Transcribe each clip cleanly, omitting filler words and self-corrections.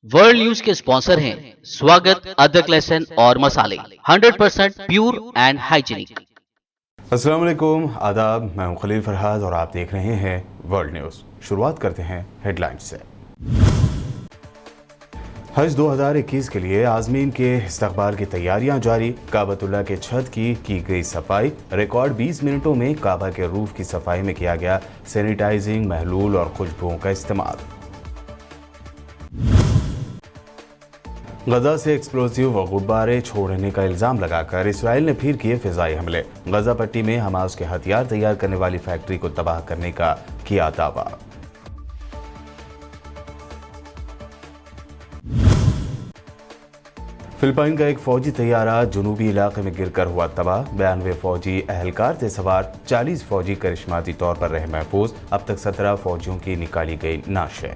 World news के sponsor हैं स्वागत, अदरक, लहसुन और मसाले 100% प्योर एंड हाइजीनिक। अस्सलाम वालेकुम, आदाब। मैं हूं खलील फरहाद और आप देख रहे हैं वर्ल्ड न्यूज़। शुरुआत करते हैं हेडलाइंस से। हज 2021 के लिए आज़मीन के इस्तकबाल की तैयारियां जारी। काबतुल्लाह के छत की गई सफाई। रिकॉर्ड 20 मिनटों में काबा के रूफ की सफाई में किया गया सैनिटाइजिंग, महलूल और खुशबुओं का इस्तेमाल। गजा से एक्सप्लोसिव व गुब्बारे छोड़ने का इल्जाम लगाकर इसराइल ने फिर किए फिजाई हमले। गजा पट्टी में हमास के हथियार तैयार करने वाली फैक्ट्री को तबाह करने का किया दावा। फिलिपाइन का एक फौजी तैयारा जुनूबी इलाके में गिरकर हुआ तबाह। 92 फौजी अहलकार थे सवार, 40 फौजी करिश्माती तौर पर रहे महफूज। अब तक 17 फौजियों की निकाली गई नाशें।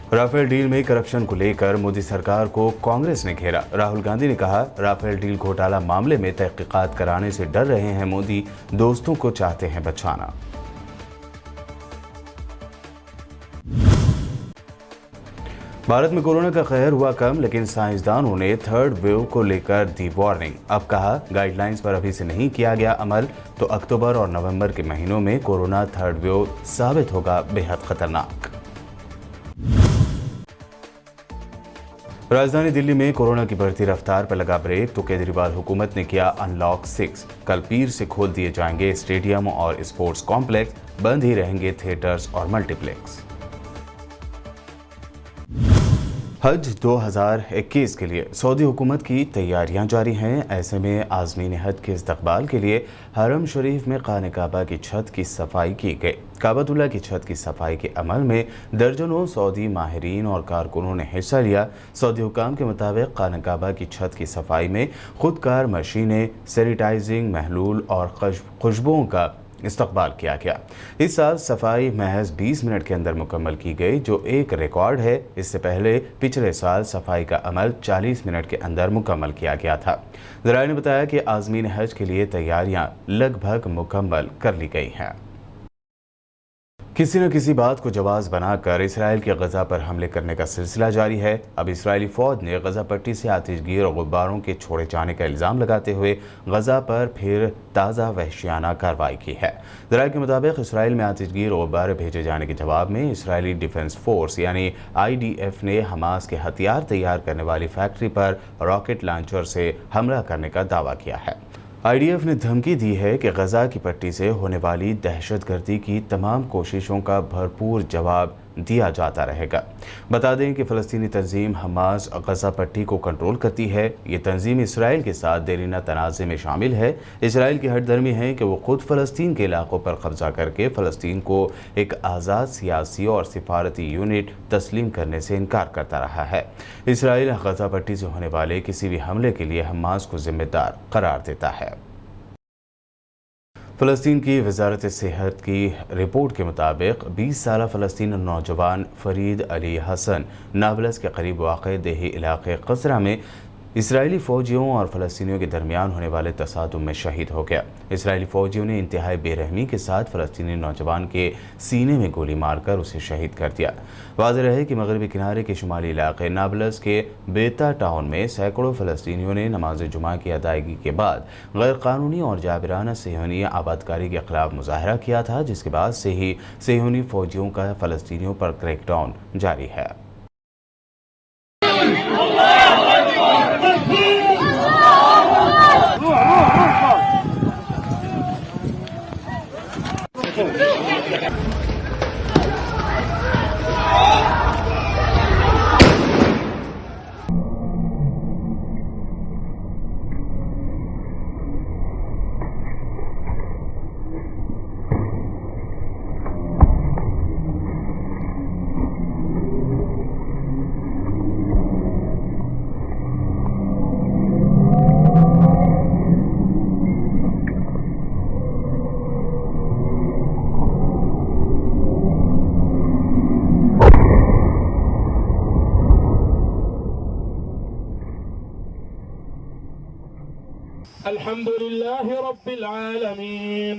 राफेल डील में करप्शन को लेकर मोदी सरकार को कांग्रेस ने घेरा। राहुल गांधी ने कहा, राफेल डील घोटाला मामले में तहकीकात कराने से डर रहे हैं मोदी, दोस्तों को चाहते हैं बचाना। भारत में कोरोना का कहर हुआ कम, लेकिन साइंसदानों ने थर्ड वेव को लेकर दी वार्निंग। अब कहा, गाइडलाइंस पर अभी से नहीं किया गया अमल तो अक्टूबर और नवंबर के महीनों में कोरोना थर्ड वेव साबित होगा बेहद खतरनाक। राजधानी दिल्ली में कोरोना की बढ़ती रफ्तार पर लगा ब्रेक तो केजरीवाल हुकूमत ने किया अनलॉक 6। कल पीर से खोल दिए जाएंगे स्टेडियम और स्पोर्ट्स कॉम्प्लेक्स, बंद ही रहेंगे थिएटर्स और मल्टीप्लेक्स। हज 2021 के लिए सऊदी हुकूमत की तैयारियां जारी हैं। ऐसे में आज़मीन हज के इस्तकबाल के लिए हरम शरीफ में खाने काबा की छत की सफाई की गई। काबतुल्लाह की छत की सफाई के अमल में दर्जनों सऊदी माहिरीन और कारकुनों ने हिस्सा लिया। सऊदी हुकाम के मुताबिक खाना काबा की छत की सफाई में खुदकार मशीनें, सैनिटाइजिंग, महलूल और खुशबुओं का इस्तकबाल किया गया। इस साल सफाई महज 20 मिनट के अंदर मुकम्मल की गई, जो एक रिकॉर्ड है। इससे पहले पिछले साल सफाई का अमल 40 मिनट के अंदर मुकम्मल किया गया था। ज़राए ने बताया कि आज़मीन हज के लिए तैयारियां लगभग मुकम्मल कर ली गई हैं। किसी न किसी बात को जवाब बनाकर इसराइल के गजा पर हमले करने का सिलसिला जारी है। अब इसराइली फौज ने गजा पट्टी से आतिशगीर और गुब्बारों के छोड़े जाने का इल्ज़ाम लगाते हुए गजा पर फिर ताज़ा वहशियाना कार्रवाई की है। ज़राए के मुताबिक इसराइल में आतिशगीर और गुब्बारे भेजे जाने के जवाब में इसराइली डिफेंस फोर्स यानी IDF ने हमास के हथियार तैयार करने वाली फैक्ट्री पर रॉकेट लॉन्चर से हमला करने का दावा किया है। IDF ने धमकी दी है कि गजा की पट्टी से होने वाली दहशतगर्दी की तमाम कोशिशों का भरपूर जवाब दिया जाता रहेगा। बता दें कि फ़लस्तीनी तंजीम हमास गजा पट्टी को कंट्रोल करती है। ये तंजीम इसराइल के साथ देरीना तनाज़े में शामिल है। इसराइल की हठधर्मी है कि वो खुद फ़लस्तीन के इलाकों पर कब्जा करके फ़लस्तीन को एक आज़ाद सियासी और सिफारती यूनिट तस्लीम करने से इनकार करता रहा है। इसराइल गजा पट्टी से होने वाले किसी भी हमले के लिए हमास को जिम्मेदार करार देता है। फ़लस्तीन की वजारत सेहत की रिपोर्ट के मुताबिक 20 साला फ़लस्तीनी नौजवान फ़रीद अली हसन नाबलस के करीब वाक़ देही इलाके क़सरा में इसराइली फ़ौजियों और फ़लस्तीनियों के दरमियान होने वाले तसादुम में शहीद हो गया। इसराइली फ़ौजियों ने इंतहाई बेरहमी के साथ फ़लस्तीनी नौजवान के सीने में गोली मारकर उसे शहीद कर दिया। वाज़ेह रहे कि मगरबी किनारे के शुमाली इलाके नाबलस के बेता टाउन में सैकड़ों फ़लस्तीनियों ने नमाज जुमा की अदायगी के बाद गैरकानूनी और जाबिराना सेहूनी आबादकारी के खिलाफ मुजाहरा किया था, जिसके बाद से ही सेहूनी फ़ौजियों का फ़लस्तीनियों पर क्रैकडाउन जारी है। Alhamdulillahi Rabbil Alameen.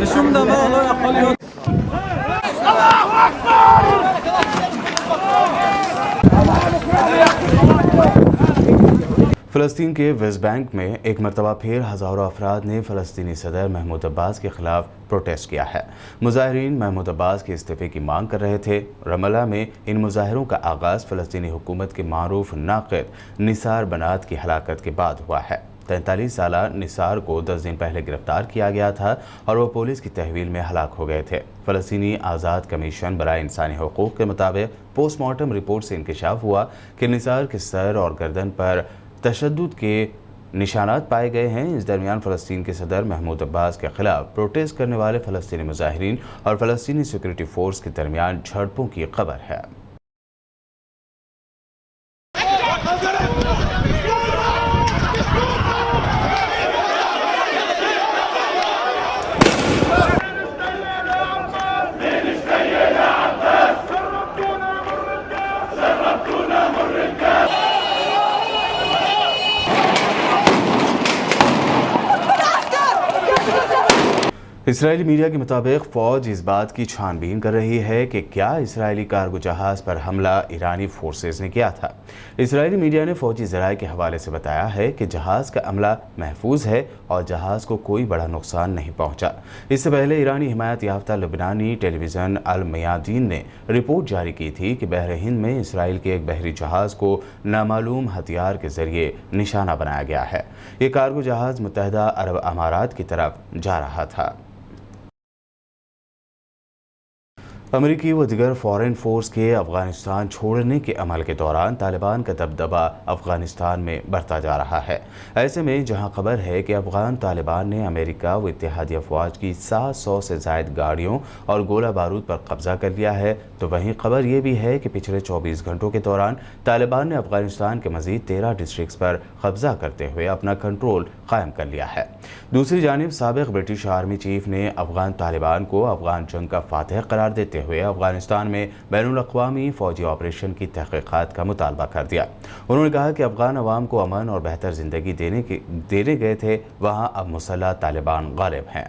ושום דבר לא יכול להיות. फ़लस्तीन के वेस्ट बैंक में एक मरतबा फिर हज़ारों अफराद ने फ़लस्तीनी सदर महमूद अब्बास के ख़िलाफ़ प्रोटेस्ट किया है। मुजाहिरीन महमूद अब्बास के इस्तीफ़े की मांग कर रहे थे। रमल्ला में इन मुजाहिरों का आगाज़ फ़लस्तीनी हुकूमत के मारूफ नाक़िद निसार बनात की हलाकत के बाद हुआ है। 43 साला निसार को 10 दिन पहले गिरफ्तार किया गया था और वो पुलिस की तहवील में हलाक हो गए थे। फ़लस्तीनी आज़ाद कमीशन बराए इंसानी हुकूक़ के मुताबिक पोस्टमार्टम रिपोर्ट से इंकशाफ हुआ कि निसार के सर और गर्दन पर तशद्दुद के निशानात पाए गए हैं। इस दरमियान फ़लस्तीन के सदर महमूद अब्बास के ख़िलाफ़ प्रोटेस्ट करने वाले फ़लस्तीनी मुजाहिरीन और फ़लस्तीनी सिक्योरिटी फोर्स के दरमियान झड़पों की खबर है। इसराइली मीडिया के मुताबिक फ़ौज इस बात की छानबीन कर रही है कि क्या इसराइली कार्गो जहाज़ पर हमला ईरानी फोर्सेस ने किया था। इसराइली मीडिया ने फ़ौजी ज़राए के हवाले से बताया है कि जहाज़ का अमला महफूज है और जहाज़ को कोई बड़ा नुकसान नहीं पहुंचा। इससे पहले ईरानी हिमायत याफ्ता लबनानी टेलीविज़न अल मयादीन ने रिपोर्ट जारी की थी कि बहर हिंद में इसराइल के एक बहरी जहाज़ को नामालूम हथियार के ज़रिए निशाना बनाया गया है। ये कार्गो जहाज़ मुत्तहदा अरब अमारात की तरफ जा रहा था। अमेरिकी व दिगर फॉरेन फोर्स के अफगानिस्तान छोड़ने के अमल के दौरान तालिबान का दबदबा अफगानिस्तान में बढ़ता जा रहा है। ऐसे में जहां खबर है कि अफगान तालिबान ने अमेरिका व इत्तेहादी अफवाज की 700 से ज़ायद गाड़ियों और गोला बारूद पर कब्जा कर लिया है, तो वहीं खबर यह भी है कि पिछले 24 घंटों के दौरान तालिबान ने अफगानिस्तान के मज़ीद 13 डिस्ट्रिक्ट्स पर कब्जा करते हुए अपना कंट्रोल कायम कर लिया है। दूसरी जानिब साबिक़ ब्रिटिश आर्मी चीफ ने अफगान तालिबान को अफगान जंग का फातह करार देते हुए अफगानिस्तान में बैनुल-अक़वामी फ़ौजी ऑपरेशन की तहक़ीक़ात का मुतालबा कर दिया। उन्होंने कहा कि अफगान अवाम को अमन और बेहतर ज़िंदगी देने गए थे, वहाँ अब मुसल्लह तालिबान गालिब हैं।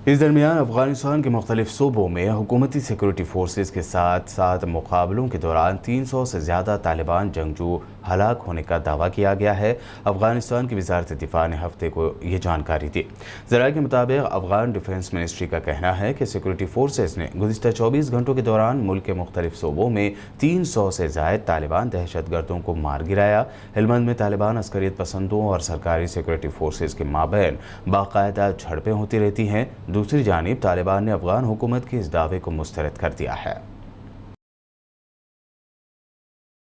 इस दरमियान अफगानिस्तान के मुख्तलिफ सूबों में हुकूमती सिक्योरिटी फोर्सेस के साथ मुकाबलों के दौरान 300 से ज़्यादा तालिबान जंगजू हलाक होने का दावा किया गया है। अफगानिस्तान की वज़ारत दिफा ने हफ्ते को ये जानकारी दी। ज़राए के मुताबिक अफगान डिफेंस मिनिस्ट्री का कहना है कि सिक्योरिटी फोर्सेस ने गुज़िश्ता 24 घंटों के दौरान मुल्क के मुख्तलिफ सूबों में 300 से ज़ायद तालिबान दहशतगर्दों को मार गिराया। हेलमंद में तालिबान अस्करियत पसंदों और सरकारी सिक्योरिटी फोर्सेस के माबैन बाकायदा झड़पें होती रहती हैं। दूसरी जानिब तालिबान ने अफगान हुकूमत के इस दावे को मुस्तरद कर दिया है।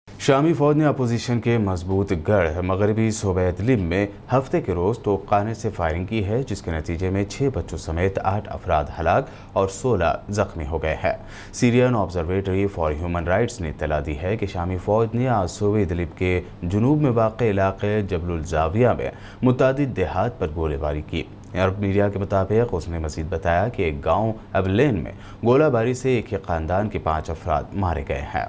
शामी फौज ने अपोजिशन के मजबूत गढ़ मगरबी सूबे इदलिब में हफ्ते के रोज़ तोपखाने से फायरिंग की है, जिसके नतीजे में 6 बच्चों समेत 8 अफराद हलाक और 16 जख्मी हो गए हैं। Syrian observatory for human rights ने इत्तला दी है कि शामी फौज ने आज सूबे इदलिब के जुनूब में वाक़े इलाके जबलुल जाविया में मुतादिद देहात पर गोलीबारी की। अरब मीडिया के मुताबिक उसने मजीद बताया कि एक गाँव अबलेन में गोलाबारी से एक ही ख़ानदान के 5 अफराद मारे गए हैं।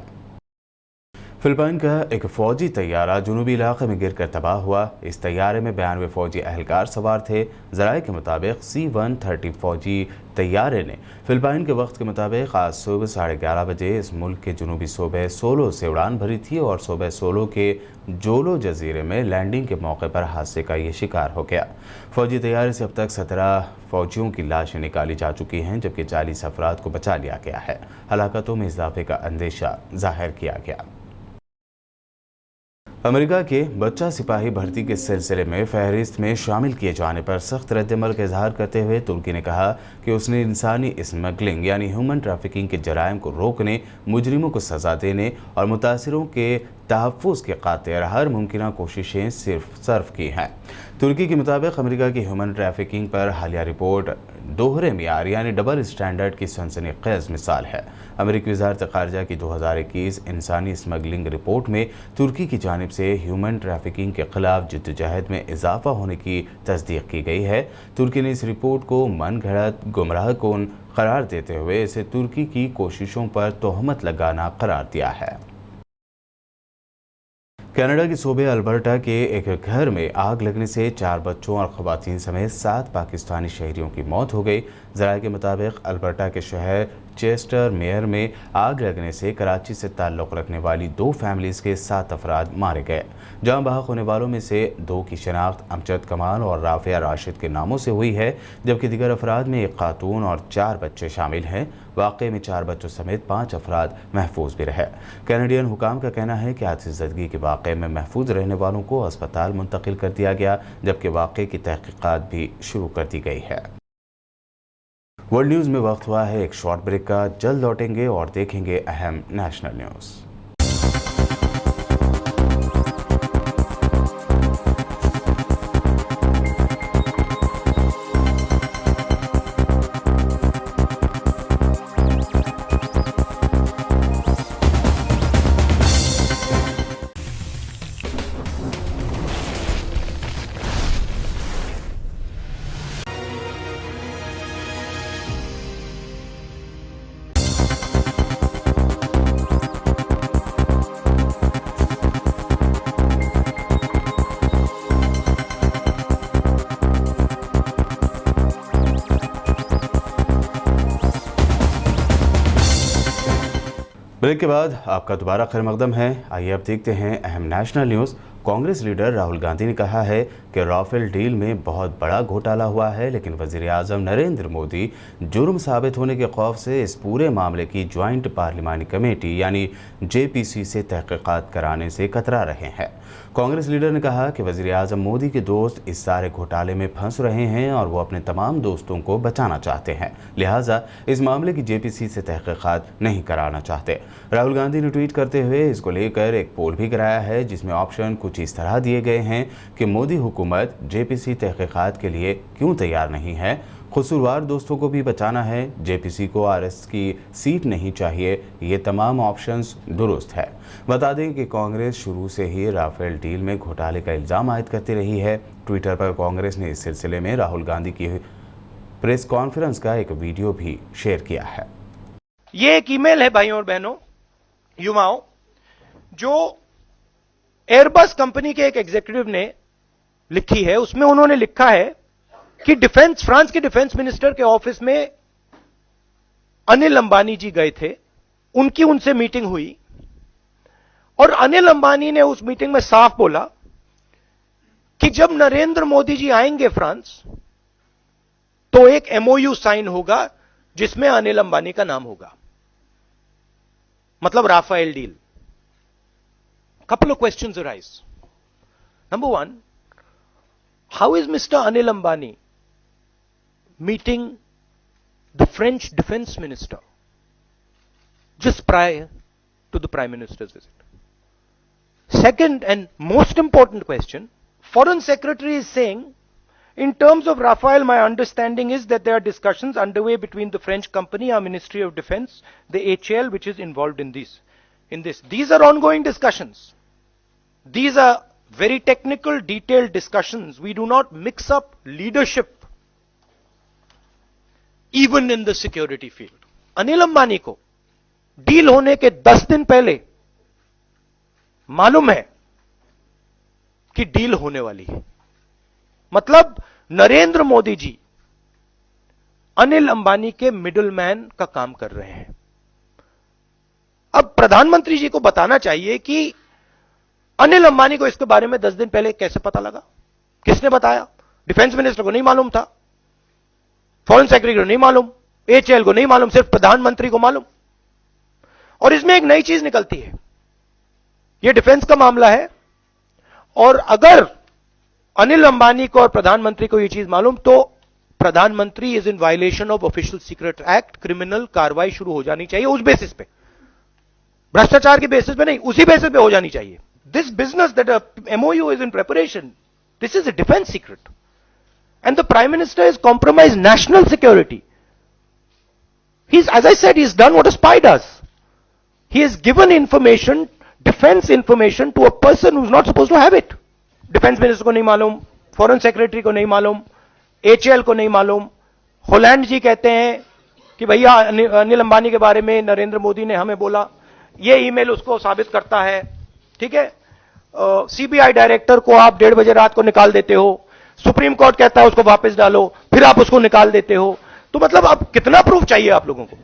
फिलिपाइन का एक फ़ौजी तैयारा जुनूबी इलाके में गिरकर तबाह हुआ। इस तैयारे में 92 फ़ौजी अहलकार सवार थे। ज़राए के मुताबिक C-130 फ़ौजी तैयारे ने फिलिपाइन के वक्त के मुताबिक आज सुबह 11:30 बजे इस मुल्क के जुनूबी सूबे सोलो से उड़ान भरी थी और सूबे सोलो के जोलो जजीरे में लैंडिंग के मौके पर हादसे का ये शिकार हो गया। फ़ौजी तैयारे से अब तक 17 फ़ौजियों की लाशें निकाली जा चुकी हैं, जबकि 40 अफराद को बचा लिया गया है। हलाकतों में इजाफे का अंदेशा जाहिर किया गया। अमेरिका के बच्चा सिपाही भर्ती के सिलसिले में फहरिस्त में शामिल किए जाने पर सख्त रद्दमल का इजहार करते हुए तुर्की ने कहा कि उसने इंसानी स्मगलिंग यानी ह्यूमन ट्रैफिकिंग के जराइम को रोकने, मुजरिमों को सज़ा देने और मुतासिरों के तहफ़्फ़ुज़ के खातिर हर मुमकिन कोशिशें सर्फ की हैं। तुर्की के मुताबिक अमेरिका की ह्यूमन ट्रैफिकिंग पर हालिया रिपोर्ट दोहरे मियार यानी डबल स्टैंडर्ड की सनसनीखेज़ मिसाल है। अमेरिकी वज़ारत ख़ारिजा की 2021 इंसानी स्मगलिंग रिपोर्ट में तुर्की की जानिब से ह्यूमन ट्रैफिकिंग के खिलाफ जिद्दोजहद में इजाफा होने की तस्दीक की गई है। तुर्की ने इस रिपोर्ट को मनगढ़ंत गुमराहकुन करार देते हुए इसे तुर्की की कोशिशों पर तोहमत लगाना करार दिया है। कनाडा के सूबे अल्बर्टा के एक घर में आग लगने से 4 बच्चों और खवातीन समेत 7 पाकिस्तानी शहरियों की मौत हो गई। ज़राए के मुताबिक अल्बर्टा के शहर चेस्टर मेयर में आग लगने से कराची से ताल्लुक़ रखने वाली 2 फैमिलीज़ के 7 अफराद मारे गए। जाँ बहक होने वालों में से 2 की शनाख्त अमजद कमाल और राफिया राशिद के नामों से हुई है, जबकि दीगर अफराद में 1 खातून और 4 बच्चे शामिल हैं। वाक़े में 4 बच्चों समेत 5 अफराद महफूज भी रहे। कैनेडियन हुकाम का कहना है कि आतिशज़दगी के वाक़े में महफूज रहने वालों को अस्पताल मुंतकिल कर दिया गया, जबकि वाक़े की तहक़ीक़ात भी शुरू कर दी गई है। वर्ल्ड न्यूज़ में वक्त हुआ है एक शॉर्ट ब्रेक का। जल्द लौटेंगे और देखेंगे अहम नेशनल न्यूज़। ब्रेक के बाद आपका दोबारा खैर मकदम है। आइए अब देखते हैं अहम national news. Congress leader Rahul Gandhi ने कहा है कि राफेल डील में बहुत बड़ा घोटाला हुआ है, लेकिन वज़ीर आज़म नरेंद्र मोदी जुर्म साबित होने के खौफ से इस पूरे मामले की ज्वाइंट पार्लिमानी कमेटी यानी JPC से तहक़ीक़ात कराने से कतरा रहे हैं। कांग्रेस लीडर ने कहा कि वज़ीर आज़म मोदी के दोस्त इस सारे घोटाले में फंस रहे हैं और वो अपने तमाम दोस्तों को बचाना चाहते हैं, लिहाजा इस मामले की JPC से तहक़ीक़ात नहीं कराना चाहते। राहुल गांधी ने ट्वीट करते हुए इसको लेकर एक पोल भी कराया है, जिसमें ऑप्शन कुछ इस तरह दिए गए हैं कि मोदी हुकूमत JPC तहक़ीक़ात के लिए क्यों तैयार नहीं है, कसूरवार दोस्तों को भी बचाना है, JPC को RS की सीट नहीं चाहिए, ये तमाम ऑप्शंस दुरुस्त है। बता दें कि कांग्रेस शुरू से ही राफेल डील में घोटाले का इल्ज़ाम आयद करती रही है। ट्विटर पर कांग्रेस ने इस सिलसिले में राहुल गांधी की प्रेस कॉन्फ्रेंस का एक वीडियो भी शेयर किया है। ये एक ईमेल है भाइयों और बहनों, युवाओं, जो एयरबस कंपनी के एक एग्जीक्यूटिव ने लिखी है। उसमें उन्होंने लिखा है कि फ्रांस के डिफेंस मिनिस्टर के ऑफिस में अनिल अंबानी जी गए थे, उनकी उनसे मीटिंग हुई और अनिल अंबानी ने उस मीटिंग में साफ बोला कि जब नरेंद्र मोदी जी आएंगे फ्रांस तो एक MOU साइन होगा जिसमें अनिल अंबानी का नाम होगा, मतलब Rafale deal. Couple of questions arise. Number one, how is Mr. Anil Ambani meeting the French defense minister just prior to the Prime Minister's visit? Second and most important question, Foreign Secretary is saying, in terms of Rafale, my understanding is that there are discussions underway between the French company, our Ministry of Defense, the HAL, which is involved in this. These are ongoing discussions. These are very technical, detailed discussions. We do not mix up leadership, even in the security field. Anil Ambani को deal होने के 10 दिन पहले मालूम है कि deal होने वाली है। मतलब नरेंद्र मोदी जी अनिल अंबानी के मिडलमैन का काम कर रहे हैं। अब प्रधानमंत्री जी को बताना चाहिए कि अनिल अंबानी को इसके बारे में 10 दिन पहले कैसे पता लगा, किसने बताया। डिफेंस मिनिस्टर को नहीं मालूम था, फॉरेन सेक्रेटरी को नहीं मालूम, HAL को नहीं मालूम, सिर्फ प्रधानमंत्री को मालूम। और इसमें एक नई चीज निकलती है, यह डिफेंस का मामला है और अगर अनिल अंबानी को और प्रधानमंत्री को यह चीज मालूम तो प्रधानमंत्री is in violation of official secret act, criminal कार्रवाई शुरू हो जानी चाहिए उस बेसिस पे, भ्रष्टाचार के बेसिस पे नहीं, उसी बेसिस पे हो जानी चाहिए। This business that a MOU is in preparation, this is a defense secret. And the Prime Minister has compromised national security. As I said, he's done what a spy does. He has given information, defense information to a person who's not supposed to have it. Defense Minister को नहीं मालूम, Foreign Secretary को नहीं मालूम, HAL को नहीं मालूम। Holland जी कहते हैं कि भैया अनिल अंबानी के बारे में नरेंद्र मोदी ने हमें बोला, ये ईमेल उसको साबित करता है, ठीक है। सीबीआई डायरेक्टर को आप 1:30 बजे रात को निकाल देते हो, सुप्रीम कोर्ट कहता है उसको वापस डालो, फिर आप उसको निकाल देते हो। तो मतलब अब कितना प्रूफ चाहिए आप लोगों को?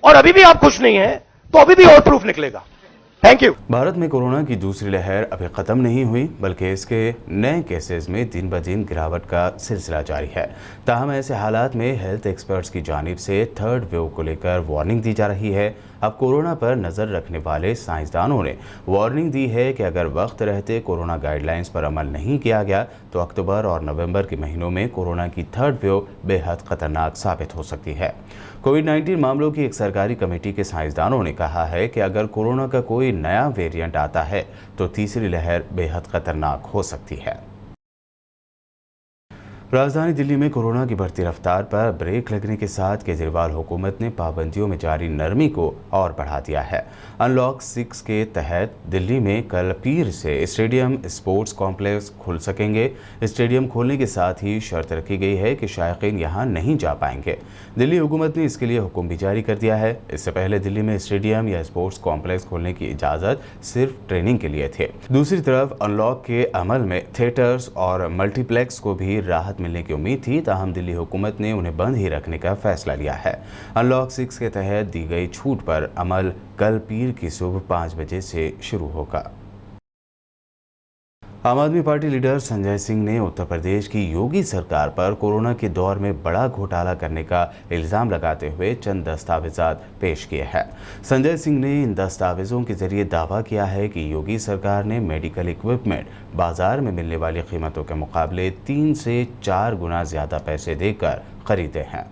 और अभी भी आप खुश नहीं है तो अभी भी और प्रूफ निकलेगा। Thank you. भारत में कोरोना की दूसरी लहर अभी खत्म नहीं हुई, बल्कि इसके नए केसेस में दिन ब दिन गिरावट का सिलसिला जारी है। ताहम ऐसे हालात में हेल्थ एक्सपर्ट्स की जानिब से थर्ड वेव को लेकर वार्निंग दी जा रही है। अब कोरोना पर नज़र रखने वाले साइंसदानों ने वार्निंग दी है कि अगर वक्त रहते कोरोना गाइडलाइंस पर अमल नहीं किया गया तो अक्टूबर और नवंबर के महीनों में कोरोना की थर्ड वेव बेहद खतरनाक साबित हो सकती है। कोविड-19 मामलों की एक सरकारी कमेटी के साइंसदानों ने कहा है कि अगर कोरोना का कोई नया वेरिएंट आता है तो तीसरी लहर बेहद खतरनाक हो सकती है। राजधानी दिल्ली में कोरोना की बढ़ती रफ्तार पर ब्रेक लगने के साथ केजरीवाल हुकूमत ने पाबंदियों में जारी नरमी को और बढ़ा दिया है। अनलॉक 6 के तहत दिल्ली में कल पीर से स्टेडियम, स्पोर्ट्स कॉम्प्लेक्स खुल सकेंगे। स्टेडियम खोलने के साथ ही शर्त रखी गई है कि शायकीन यहां नहीं जा पाएंगे। दिल्ली हुकूमत ने इसके लिए हुक्म भी जारी कर दिया है। इससे पहले दिल्ली में स्टेडियम या स्पोर्ट्स कॉम्प्लेक्स खोलने की इजाज़त सिर्फ ट्रेनिंग के लिए थे। दूसरी तरफ अनलॉक के अमल में थिएटर्स और मल्टीप्लेक्स को भी राहत मिलने की उम्मीद थी, ताहम दिल्ली हुकूमत ने उन्हें बंद ही रखने का फैसला लिया है। अनलॉक 6 के तहत दी गई छूट पर अमल कल पीर की सुबह 5 बजे से शुरू होगा। आम आदमी पार्टी लीडर संजय सिंह ने उत्तर प्रदेश की योगी सरकार पर कोरोना के दौर में बड़ा घोटाला करने का इल्ज़ाम लगाते हुए चंद दस्तावेजात पेश किए हैं। संजय सिंह ने इन दस्तावेजों के जरिए दावा किया है कि योगी सरकार ने मेडिकल इक्विपमेंट बाजार में मिलने वाली कीमतों के मुकाबले 3 से 4 गुना ज़्यादा पैसे देकर खरीदे हैं।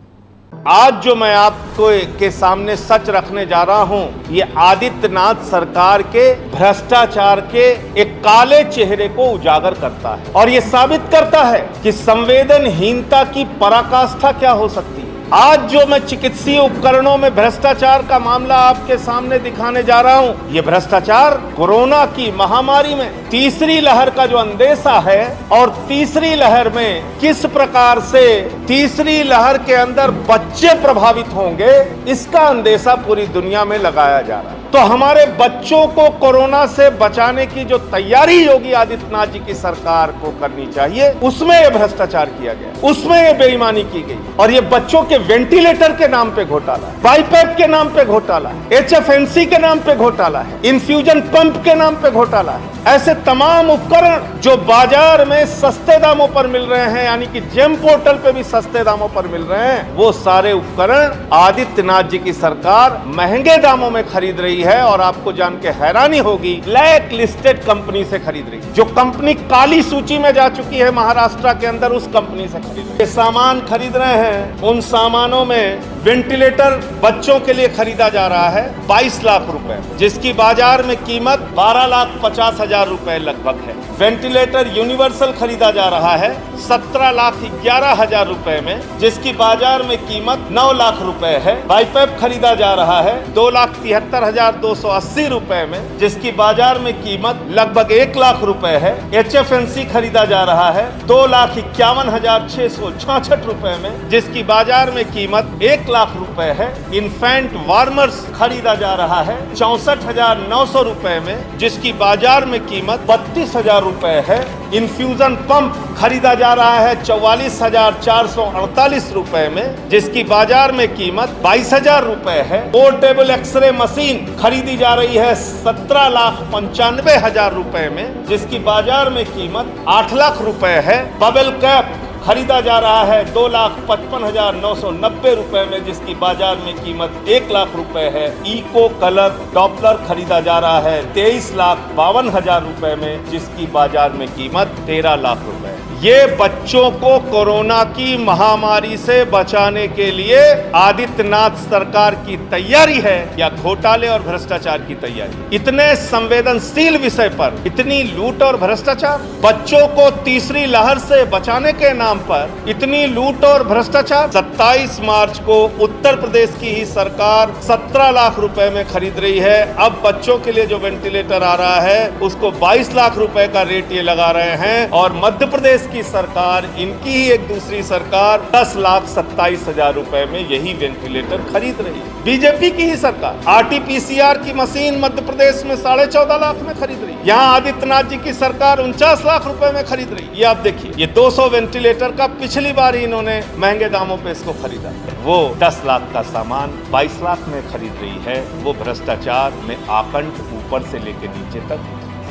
आज जो मैं आपको के सामने सच रखने जा रहा हूं, ये आदित्यनाथ सरकार के भ्रष्टाचार के एक काले चेहरे को उजागर करता है और ये साबित करता है कि संवेदनहीनता की पराकाष्ठा क्या हो सकती है। आज जो मैं चिकित्सीय उपकरणों में भ्रष्टाचार का मामला आपके सामने दिखाने जा रहा हूं, ये भ्रष्टाचार कोरोना की महामारी में तीसरी लहर का जो अंदेशा है और तीसरी लहर में किस प्रकार से तीसरी लहर के अंदर बच्चे प्रभावित होंगे, इसका अंदेशा पूरी दुनिया में लगाया जा रहा है। तो हमारे बच्चों को कोरोना से बचाने की जो तैयारी योगी आदित्यनाथ जी की सरकार को करनी चाहिए, उसमें ये भ्रष्टाचार किया गया, उसमें ये बेईमानी की गई। और ये बच्चों के वेंटिलेटर के नाम पे घोटाला है, बाईपैप के नाम पे घोटाला है, HFNC के नाम पे घोटाला है, इन्फ्यूजन पंप के नाम पे घोटाला है। ऐसे तमाम उपकरण जो बाजार में सस्ते दामों पर मिल रहे हैं, यानी कि जेम पोर्टल पे भी सस्ते दामों पर मिल रहे हैं, वो सारे उपकरण आदित्यनाथ जी की सरकार महंगे दामों में खरीद रही है। और आपको जान के हैरानी होगी, ब्लैक लिस्टेड कंपनी से खरीद रही है। जो कंपनी काली सूची में जा चुकी है महाराष्ट्र के अंदर, उस कंपनी से खरीद रही है। सामान खरीद रहे हैं, उन सामानों में वेंटिलेटर बच्चों के लिए खरीदा जा रहा है 22 लाख रुपए, जिसकी बाजार में कीमत 12,50,000 रुपए लगभग है। वेंटिलेटर यूनिवर्सल खरीदा जा रहा है 17,11,000 रुपए में, जिसकी बाजार में कीमत 9 लाख रुपए है। बाईपैप खरीदा जा रहा है 2,73,280 रुपए में, जिसकी बाजार में कीमत लगभग 1 लाख रुपए है। HFNC खरीदा जा रहा है 2,51,666 रुपए में, जिसकी बाजार में कीमत 1 लाख रुपए है। इन्फेंट वार्मर्स खरीदा जा रहा है 64,900 रुपए में, जिसकी बाजार में कीमत 32,000 रुपए है। इन्फ्यूजन पंप खरीदा जा रहा है 44,448 रुपए में, जिसकी बाजार में कीमत 22,000 रुपए है। पोर्टेबल एक्सरे मशीन खरीदी जा रही है 17,95,000 रुपए में, जिसकी बाजार में कीमत 8 लाख रुपए है। बबल कैप खरीदा जा रहा है 2,55,990 रुपए में, जिसकी बाजार में कीमत 1 लाख रुपए है। इको कलर डॉपलर खरीदा जा रहा है 23,52,000 रुपए में, जिसकी बाजार में कीमत 13 लाख रुपए है। ये बच्चों को कोरोना की महामारी से बचाने के लिए आदित्यनाथ सरकार की तैयारी है या घोटाले और भ्रष्टाचार की तैयारी? इतने संवेदनशील विषय पर इतनी लूट और भ्रष्टाचार, बच्चों को तीसरी लहर से बचाने के नाम पर इतनी लूट और भ्रष्टाचार। 27 मार्च को उत्तर प्रदेश की ही सरकार 17 लाख रुपए में खरीद रही है। अब बच्चों के लिए जो वेंटिलेटर आ रहा है उसको 22 लाख रुपए का रेट ये लगा रहे हैं। और मध्य प्रदेश की सरकार, इनकी ही एक दूसरी सरकार 10,27,000 रुपए में यही वेंटिलेटर खरीद रही है। बीजेपी की ही सरकार RT-PCR की मशीन मध्य प्रदेश में 14.5 लाख में खरीद रही है। यहाँ आदित्यनाथ जी की सरकार 49 लाख रुपए में खरीद रही है। ये आप देखिए, ये 200 वेंटिलेटर का पिछली बार ही इन्होंने महंगे दामों पे इसको खरीदा। वो 10 लाख का सामान 22 लाख में खरीद रही है। वो भ्रष्टाचार में आकंठ ऊपर से लेकर नीचे तक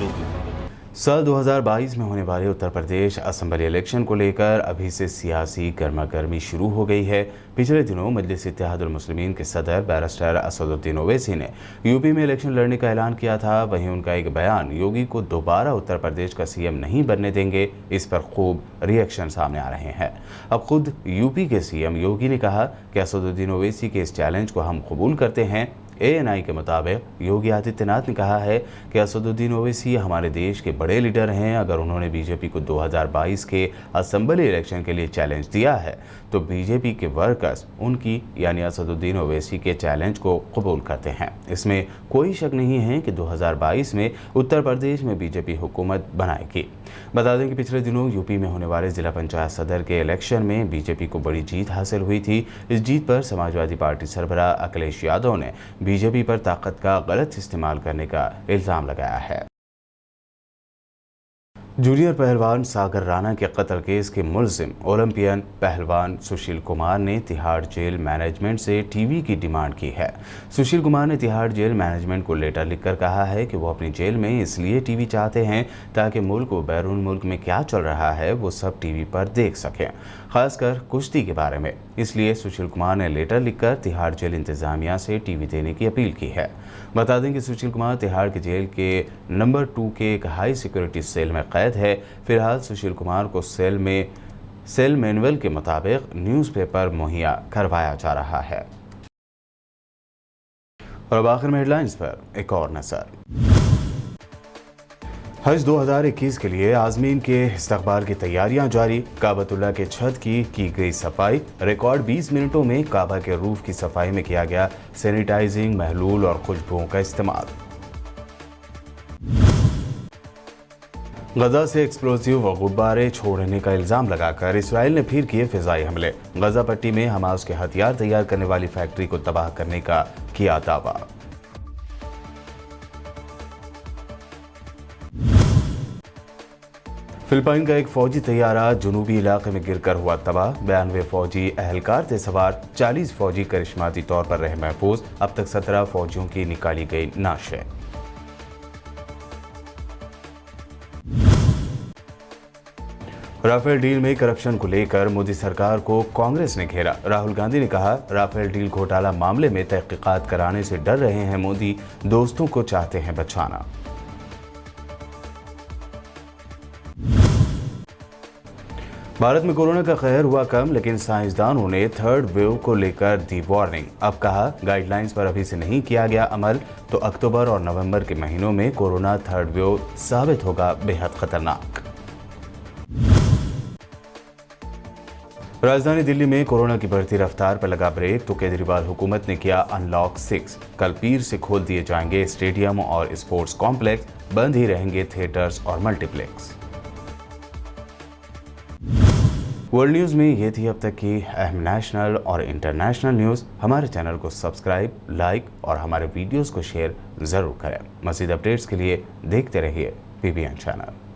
डूबी। साल 2022 में होने वाले उत्तर प्रदेश असेंबली इलेक्शन को लेकर अभी से सियासी गर्मागर्मी शुरू हो गई है। पिछले दिनों मजलिस इत्तेहादुल मुस्लिमीन के सदर बैरिस्टर असदुद्दीन ओवैसी ने यूपी में इलेक्शन लड़ने का ऐलान किया था। वहीं उनका एक बयान योगी को दोबारा उत्तर प्रदेश का सीएम नहीं बनने देंगे, इस पर खूब रिएक्शन सामने आ रहे हैं। अब खुद यूपी के सीएम योगी ने कहा कि असदुद्दीन ओवैसी के इस चैलेंज को हम कबूल करते हैं। ANI के मुताबिक योगी आदित्यनाथ ने कहा है कि असदुद्दीन ओवैसी हमारे देश के बड़े लीडर हैं। अगर उन्होंने बीजेपी को 2022 के असेंबली इलेक्शन के लिए चैलेंज दिया है तो बीजेपी के वर्कर्स उनकी यानी असदुद्दीन ओवैसी के चैलेंज को कबूल करते हैं। इसमें कोई शक नहीं है कि 2022 में उत्तर प्रदेश में बीजेपी हुकूमत बनाएगी। बता दें कि पिछले दिनों यूपी में होने वाले जिला पंचायत सदर के इलेक्शन में बीजेपी को बड़ी जीत हासिल हुई थी। इस जीत पर समाजवादी पार्टी सरबराह अखिलेश यादव ने बीजेपी पर ताकत का गलत इस्तेमाल करने का इल्जाम लगाया है। जूनियर पहलवान सागर राणा के कत्ल केस के मुलजिम ओलंपियन पहलवान सुशील कुमार ने तिहाड़ जेल मैनेजमेंट से टीवी की डिमांड की है। सुशील कुमार ने तिहाड़ जेल मैनेजमेंट को लेटर लिखकर कहा है कि वो अपनी जेल में इसलिए टीवी चाहते हैं ताकि मुल्क व बैरून मुल्क में क्या चल रहा है वो सब टीवी पर देख सकें, खासकर कुश्ती के बारे में। इसलिए सुशील कुमार ने लेटर लिखकर तिहाड़ जेल इंतजामिया से टीवी देने की अपील की है। बता दें कि सुशील कुमार तिहाड़ के जेल के नंबर 2 के एक हाई सिक्योरिटी सेल में कैद है। फिलहाल सुशील कुमार को सेल मैनुअल के मुताबिक न्यूज़पेपर मुहैया करवाया जा रहा है। और अब आखिर में हेडलाइंस पर एक और नजर। हज 2021 के लिए आज़मीन के इस्तकबाल की तैयारियां जारी। काबतुल्लाह के छत की गई सफाई। रिकॉर्ड 20 मिनटों में काबा के रूफ की सफाई में किया गया सैनिटाइजिंग, महलूल और खुशबुओं का इस्तेमाल। गजा से एक्सप्लोसिव व गुब्बारे छोड़ने का इल्जाम लगाकर इसराइल ने फिर किए फिजाई हमले। गजा पट्टी में हमास के हथियार तैयार करने वाली फैक्ट्री को तबाह करने का किया दावा। फिलिपाइन का एक फौजी तैयारा जुनूबी इलाके में गिरकर हुआ तबाह। 92 फौजी अहलकार थे सवार, 40 फौजी करिश्माती तौर पर रहे महफूज। अब तक 17 फौजियों की निकाली गई नाशें। राफेल डील में करप्शन को लेकर मोदी सरकार को कांग्रेस ने घेरा। राहुल गांधी ने कहा, राफेल डील घोटाला मामले में तहकीकात कराने से डर रहे हैं मोदी, दोस्तों को चाहते हैं बचाना। भारत में कोरोना का कहर हुआ कम, लेकिन साइंसदानों ने थर्ड वेव को लेकर दी वार्निंग। अब कहा, गाइडलाइंस पर अभी से नहीं किया गया अमल तो अक्टूबर और नवंबर के महीनों में कोरोना थर्ड वेव साबित होगा बेहद खतरनाक। राजधानी दिल्ली में कोरोना की बढ़ती रफ्तार पर लगा ब्रेक तो केजरीवाल हुकूमत ने किया अनलॉक 6। कल पीर से खोल दिए जाएंगे स्टेडियम और स्पोर्ट्स कॉम्प्लेक्स, बंद ही रहेंगे थिएटर्स और मल्टीप्लेक्स। वर्ल्ड न्यूज़ में ये थी अब तक की अहम नेशनल और इंटरनेशनल न्यूज़। हमारे चैनल को सब्सक्राइब, लाइक और हमारे वीडियोस को शेयर ज़रूर करें। मज़ीद अपडेट्स के लिए देखते रहिए PBN चैनल।